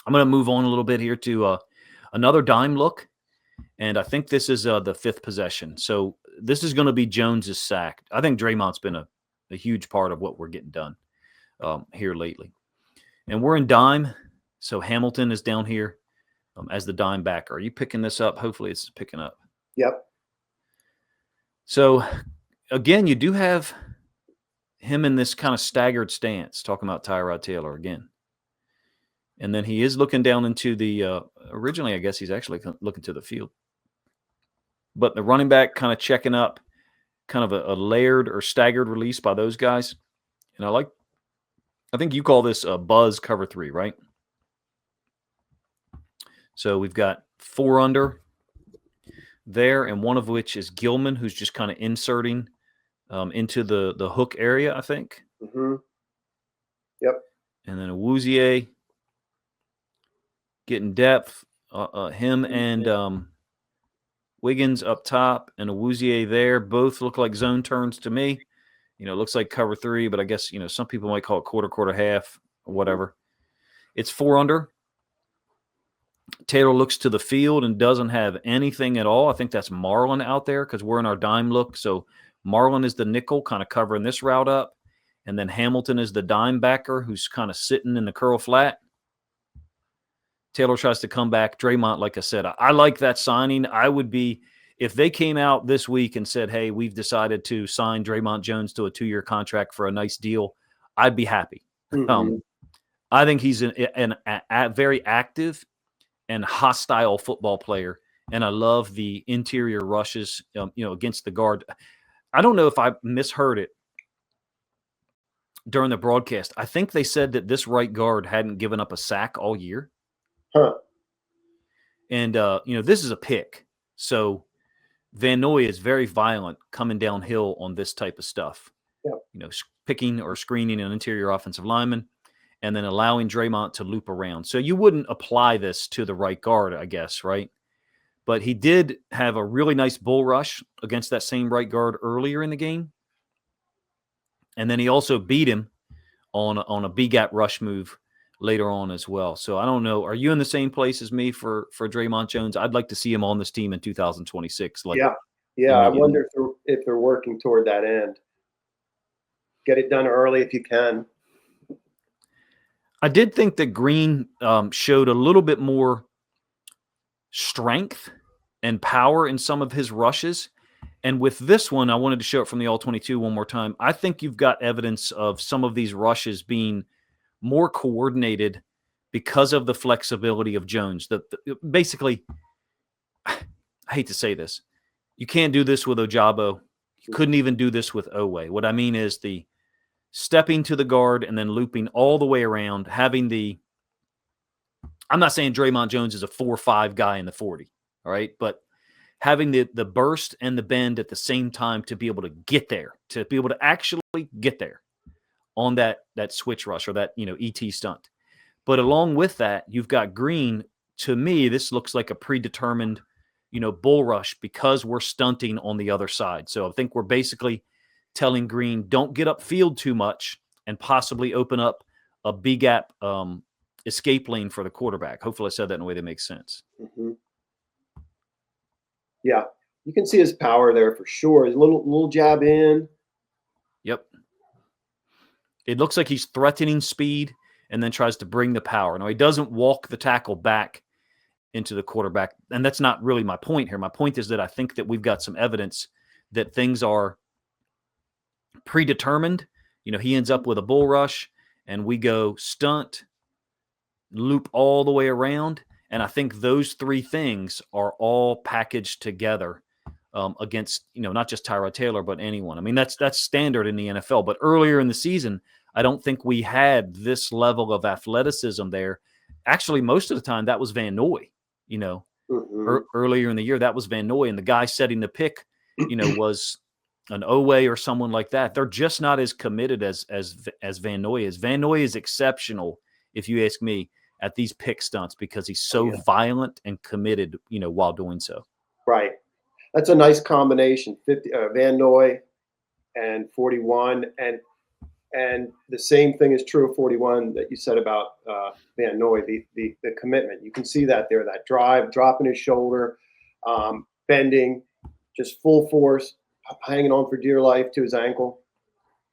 I'm going to move on a little bit here to another dime look. And I think this is the fifth possession. So this is going to be Jones's sack. I think Dre'Mont's been a huge part of what we're getting done here lately. And we're in dime. So Hamilton is down here as the dime backer. Are you picking this up? Hopefully it's picking up. Yep. So, again, you do have him in this kind of staggered stance, talking about Tyrod Taylor again. And then he is looking down into the originally, I guess he's actually looking to the field. But the running back kind of checking up, kind of a layered or staggered release by those guys. And I think you call this a buzz cover 3, right? So we've got 4 under there, and one of which is Gilman, who's just kind of inserting into the hook area, I think. Mm-hmm. Yep. And then Awuzie getting depth. Him and Wiggins up top and Awuzie there. Both look like zone turns to me. It looks like cover 3, but I guess, some people might call it quarter, half, or whatever. It's 4 under. Taylor looks to the field and doesn't have anything at all. I think that's Marlon out there because we're in our dime look. So Marlon is the nickel kind of covering this route up. And then Hamilton is the dime backer who's kind of sitting in the curl flat. Taylor tries to come back. Dre'Mont, like I said, I like that signing. I would be, if they came out this week and said, hey, we've decided to sign Dre'Mont Jones to a 2-year contract for a nice deal, I'd be happy. Mm-hmm. I think he's a very active and hostile football player, and I love the interior rushes, against the guard. I don't know if I misheard it during the broadcast. I think they said that this right guard hadn't given up a sack all year. Huh. And, this is a pick. So Van Noy is very violent coming downhill on this type of stuff. Yep. Picking or screening an interior offensive lineman and then allowing Dre'Mont to loop around. So you wouldn't apply this to the right guard, I guess, right? But he did have a really nice bull rush against that same right guard earlier in the game. And then he also beat him on a B-gap rush move later on as well. So I don't know. Are you in the same place as me for Dre'Mont Jones? I'd like to see him on this team in 2026. Yeah. I wonder if they're working toward that end. Get it done early if you can. I did think that Green showed a little bit more strength and power in some of his rushes. And with this one, I wanted to show it from the All-22 one more time. I think you've got evidence of some of these rushes being more coordinated because of the flexibility of Jones. Basically, I hate to say this, you can't do this with Ojabo. You couldn't even do this with Owe. What I mean is the stepping to the guard and then looping all the way around, having I'm not saying Dre'Mont Jones is a 4-5 guy in the 40, all right? But having the burst and the bend at the same time to be able to get there, to be able to actually get there on that switch rush or that, ET stunt. But along with that, you've got Green. To me, this looks like a predetermined, bull rush because we're stunting on the other side. So I think we're basically telling Green, don't get upfield too much and possibly open up a B-gap escape lane for the quarterback. Hopefully I said that in a way that makes sense. Mm-hmm. Yeah, you can see his power there for sure. His little jab in. Yep. It looks like he's threatening speed and then tries to bring the power. Now, he doesn't walk the tackle back into the quarterback, and that's not really my point here. My point is that I think that we've got some evidence that things are predetermined. He ends up with a bull rush, and we go stunt, loop all the way around, and I think those 3 things are all packaged together against, not just Tyrod Taylor, but anyone. I mean, that's standard in the NFL. But earlier in the season, I don't think we had this level of athleticism there. Actually, most of the time, that was Van Noy. Earlier in the year, that was Van Noy, and the guy setting the pick, was an Owe or someone like that. They're just not as committed as Van Noy is. Van Noy is exceptional, if you ask me, at these pick stunts because he's so violent and committed, while doing so. Right. That's a nice combination. 50 Van Noy and 41. And And the same thing is true of 41 that you said about Van Noy, the commitment. You can see that there, that drive, dropping his shoulder, bending, just full force, hanging on for dear life to his ankle.